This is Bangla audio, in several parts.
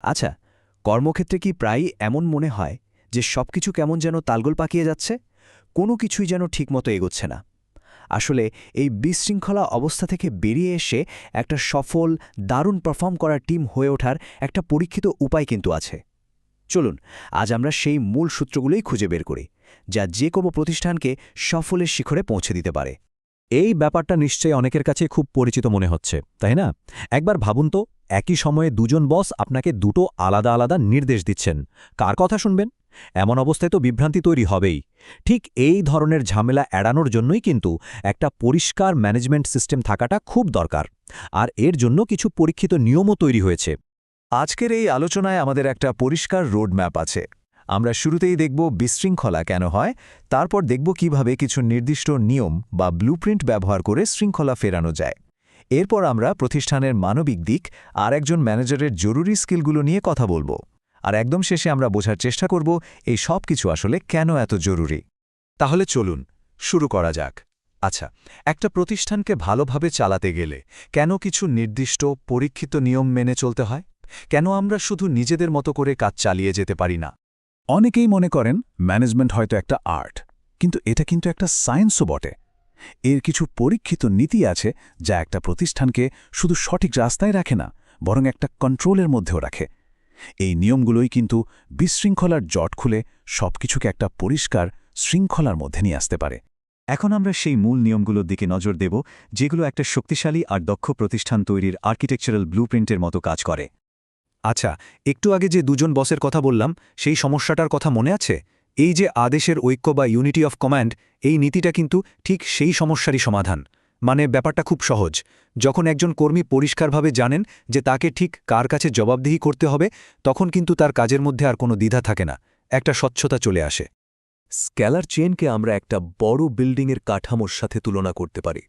আচ্ছা, কর্মক্ষেত্রে কি প্রায়ই এমন মনে হয় যে সবকিছু কেমন যেন তালগোল পাকিয়ে যাচ্ছে, কোনো কিছুই যেন ঠিকমতো এগোচ্ছে না? আসলে এই বিশৃঙ্খলা অবস্থা থেকে বেরিয়ে এসে একটা সফল, দারুণ পারফর্ম করা টিম হয়ে ওঠার একটা পরীক্ষিত উপায় কিন্তু আছে। চলুন, আজ আমরা সেই মূল সূত্রগুলোই খুঁজে বের করি, যা যে কোনো প্রতিষ্ঠানকে সফলের শিখরে পৌঁছে দিতে পারে। এই ব্যাপারটা নিশ্চয়ই অনেকের কাছে খুব পরিচিত মনে হচ্ছে, তাই না? একবার ভাবুন তো, একই সময়ে দুজন বস আপনাকে দুটো আলাদা আলাদা নির্দেশ দিচ্ছেন। কার কথা শুনবেন? এমন অবস্থায় তো বিভ্রান্তি তৈরি হবেই। ঠিক এই ধরনের ঝামেলা এড়ানোর জন্যই কিন্তু একটা পরিষ্কার ম্যানেজমেন্ট সিস্টেম থাকাটা খুব দরকার। আর এর জন্য কিছু পরীক্ষিত নিয়মও তৈরি হয়েছে। আজকের এই আলোচনায় আমাদের একটা পরিষ্কার রোডম্যাপ আছে। আমরা শুরুতেই দেখব বিশৃঙ্খলা কেন হয়, তারপর দেখব কিভাবে কিছু নির্দিষ্ট নিয়ম বা ব্লুপ্রিন্ট ব্যবহার করে শৃঙ্খলা ফেরানো যায়। এরপর আমরা প্রতিষ্ঠানের মানবিক দিক আর একজন ম্যানেজারের জরুরি স্কিলগুলো নিয়ে কথা বলবো। আর একদম শেষে আমরা বোঝার চেষ্টা করব এই সব কিছু আসলে কেন এত জরুরি। তাহলে চলুন শুরু করা যাক। আচ্ছা, একটা প্রতিষ্ঠানকে ভালোভাবে চালাতে গেলে কেন কিছু নির্দিষ্ট পরীক্ষিত নিয়ম মেনে চলতে হয়? কেন আমরা শুধু নিজেদের মতো করে কাজ চালিয়ে যেতে পারি না? অনেকেই মনে করেন ম্যানেজমেন্ট হয়তো একটা আর্ট, কিন্তু এটা কিন্তু একটা সায়েন্সও বটে। এর কিছু পরীক্ষিত নীতি আছে যা একটা প্রতিষ্ঠানকে শুধু সঠিক রাস্তায় রাখে না, বরং একটা কন্ট্রোলের মধ্যেও রাখে। এই নিয়মগুলোই কিন্তু বিশৃঙ্খলার জট খুলে সবকিছুকে একটা পরিষ্কার শৃঙ্খলার মধ্যে নিয়ে আসতে পারে। এখন আমরা সেই মূল নিয়মগুলোর দিকে নজর দেব, যেগুলো একটা শক্তিশালী আর দক্ষ প্রতিষ্ঠান তৈরির আর্কিটেকচারাল ব্লুপ্রিন্টের মতো কাজ করে। আচ্ছা, একটু আগে যে দুজন বসের কথা বললাম, সেই সমস্যাটার কথা মনে আছে? এই যে আদেশের ঐক্য বা ইউনিটি অফ কমান্ড, এই নীতিটা কিন্তু ঠিক সেই সমস্যারই সমাধান। মানে ব্যাপারটা খুব সহজ। যখন একজন কর্মী পরিষ্কারভাবে জানেন যে তাকে ঠিক কার কাছে জবাবদিহি করতে হবে, তখন কিন্তু তার কাজের মধ্যে আর কোনো দ্বিধা থাকে না, একটা স্বচ্ছতা চলে আসে। স্ক্যালার চেইনকে আমরা একটা বড় বিল্ডিংয়ের কাঠামোর সাথে তুলনা করতে পারি,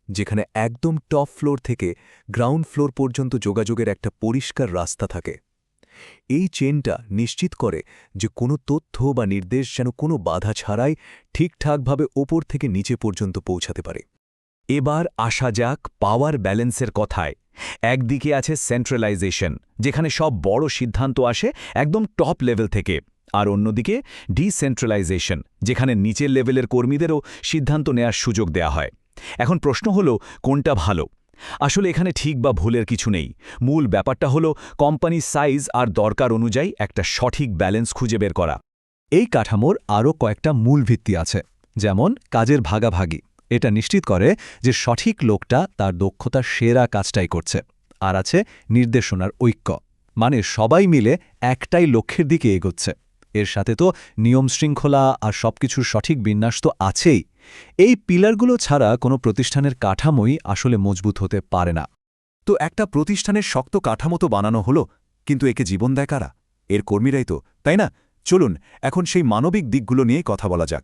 যেখানে একদম টপ ফ্লোর থেকে গ্রাউন্ড ফ্লোর পর্যন্ত যোগাযোগের একটা পরিষ্কার রাস্তা থাকে। এই চেইনটা নিশ্চিত করে যে কোনো তথ্য বা নির্দেশ যেন কোনো বাধা ছাড়াই ঠিকঠাকভাবে ওপর থেকে নিচে পর্যন্ত পৌঁছাতে পারে। এবার আসা যাক পাওয়ার ব্যালেন্সের কথায়। একদিকে আছে সেন্ট্রালাইজেশন, যেখানে সব বড় সিদ্ধান্ত আসে একদম টপ লেভেল থেকে, আর অন্যদিকে ডিসেন্ট্রালাইজেশন, যেখানে নিচের লেভেলের কর্মীদেরও সিদ্ধান্ত নেয়ার সুযোগ দেয়া হয়। এখন প্রশ্ন হলো, কোনটা ভালো? আসলে এখানে ঠিক বা ভুলের কিছু নেই। মূল ব্যাপারটা হলো কোম্পানির সাইজ আর দরকার অনুযায়ী একটা সঠিক ব্যালেন্স খুঁজে বের করা। এই কাঠামোর আরও কয়েকটা মূল ভিত্তি আছে, যেমন কাজের ভাগাভাগি। এটা নিশ্চিত করে যে সঠিক লোকটা তার দক্ষতার সেরা কাজটাই করছে। আর আছে নির্দেশনার ঐক্য, মানে সবাই মিলে একটাই লক্ষ্যের দিকে এগোচ্ছে। এর সাথে তো নিয়ম শৃঙ্খলা আর সবকিছুর সঠিক বিন্যাস তো আছেই। এই পিলারগুলো ছাড়া কোনো প্রতিষ্ঠানের কাঠামোই আসলে মজবুত হতে পারে না। তো একটা প্রতিষ্ঠানের শক্ত কাঠামো তো বানানো হলো, কিন্তু একে জীবন দেয় কারা? এর কর্মীরাই তো, তাই না? চলুন এখন সেই মানবিক দিকগুলো নিয়ে কথা বলা যাক।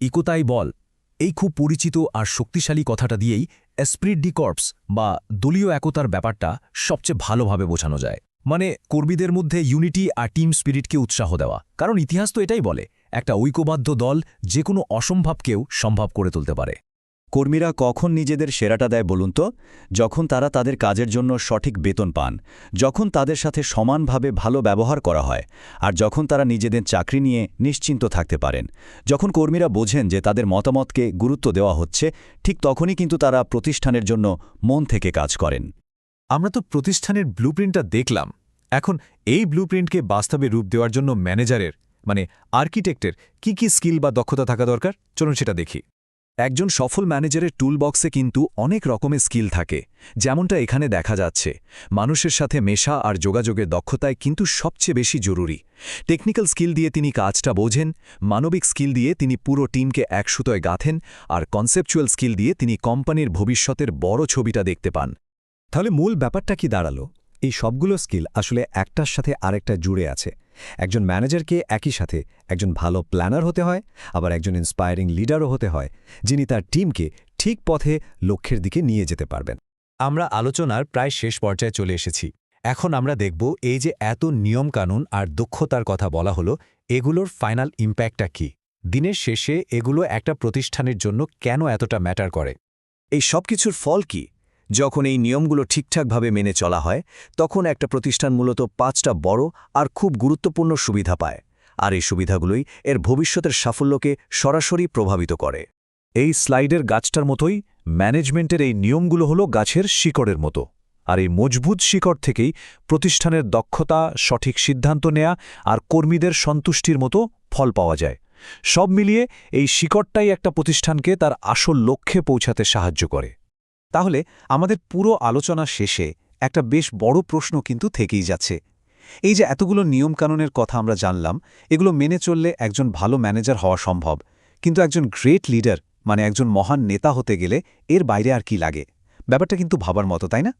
ইকোতাই বল, এই খুব পরিচিত আর শক্তিশালী কথাটা দিয়েই এসপ্রিট ডি কর্পস বা দলীয় একতার ব্যাপারটা সবচেয়ে ভালোভাবে বোঝানো যায়। মানে কর্মীদের মধ্যে ইউনিটি আর টিম স্পিরিটকে উৎসাহ দেওয়া। কারণ ইতিহাস তো এটাই বলে, একটা ঐক্যবদ্ধ দল যে কোনো অসম্ভবকেও সম্ভব করে তুলতে পারে। কর্মীরা কখন নিজেদের সেরাটা দেয় বলুন তো? যখন তারা তাদের কাজের জন্য সঠিক বেতন পান, যখন তাদের সাথে সমানভাবে ভালো ব্যবহার করা হয়, আর যখন তারা নিজেদের চাকরি নিয়ে নিশ্চিন্ত থাকতে পারেন। যখন কর্মীরা বোঝেন যে তাদের মতামতকে গুরুত্ব দেওয়া হচ্ছে, ঠিক তখনই কিন্তু তারা প্রতিষ্ঠানের জন্য মন থেকে কাজ করেন। আমরা তো প্রতিষ্ঠানের ব্লুপ্রিন্টটা দেখলাম। এখন এই ব্লুপ্রিন্টকে বাস্তবে রূপ দেওয়ার জন্য ম্যানেজারের, মানে আর্কিটেক্টের কি স্কিল বা দক্ষতা থাকা দরকার? চলুন সেটা দেখি। একজন সফল ম্যানেজারের টুলবক্সে কিন্তু অনেক রকমের স্কিল থাকে, যেমনটা এখানে দেখা যাচ্ছে। মানুষের সাথে মেশা আর যোগাযোগের দক্ষতায় কিন্তু সবচেয়ে বেশি জরুরি। টেকনিক্যাল স্কিল দিয়ে তিনি কাজটা বোঝেন, মানবিক স্কিল দিয়ে তিনি পুরো টিমকে এক সুতোয় গাঁথেন, আর কনসেপচুয়াল স্কিল দিয়ে তিনি কোম্পানির ভবিষ্যতের বড় ছবিটা দেখতে পান। তাহলে মূল ব্যাপারটা কি দাঁড়ালো? এই সবগুলো স্কিল আসলে একটার সাথে আরেকটা জুড়ে আছে। একজন ম্যানেজারকে একই সাথে একজন ভালো প্ল্যানার হতে হয়, আবার একজন ইন্সপায়ারিং লিডারও হতে হয়, যিনি তার টিমকে ঠিক পথে লক্ষ্যের দিকে নিয়ে যেতে পারবেন। আমরা আলোচনার প্রায় শেষ পর্যায়ে চলে এসেছি। এখন আমরা দেখব এই যে এত নিয়মকানুন আর দক্ষতার কথা বলা হলো, এগুলোর ফাইনাল ইম্প্যাক্টটা কী? দিনের শেষে এগুলো একটা প্রতিষ্ঠানের জন্য কেন এতটা ম্যাটার করে? এই সব কিছুর ফল কি? যখন এই নিয়মগুলো ঠিকঠাকভাবে মেনে চলা হয় তখন একটা প্রতিষ্ঠান মূলত 5টা বড় আর খুব গুরুত্বপূর্ণ সুবিধা পায়, আর এই সুবিধাগুলোই এর ভবিষ্যতের সাফল্যকে সরাসরি প্রভাবিত করে। এই স্লাইডের গাছটার মতোই ম্যানেজমেন্টের এই নিয়মগুলো হলো গাছের শিকড়ের মতো, আর এই মজবুত শিকড় থেকেই প্রতিষ্ঠানের দক্ষতা, সঠিক সিদ্ধান্ত নেয়া আর কর্মীদের সন্তুষ্টির মতো ফল পাওয়া যায়। সব মিলিয়ে এই শিকড়টাই একটা প্রতিষ্ঠানকে তার আসল লক্ষ্যে পৌঁছাতে সাহায্য করে। তাহলে আমাদের পুরো আলোচনা শেষে একটা বেশ বড় প্রশ্ন কিন্তু থেকেই যাচ্ছে। এই যে এতগুলো নিয়মকানুনের কথা আমরা জানলাম, এগুলো মেনে চললে একজন ভালো ম্যানেজার হওয়া সম্ভব, কিন্তু একজন গ্রেট লিডার মানে একজন মহান নেতা হতে গেলে এর বাইরে আর কি লাগে? ব্যাপারটা কিন্তু ভাবার মতো, তাই না?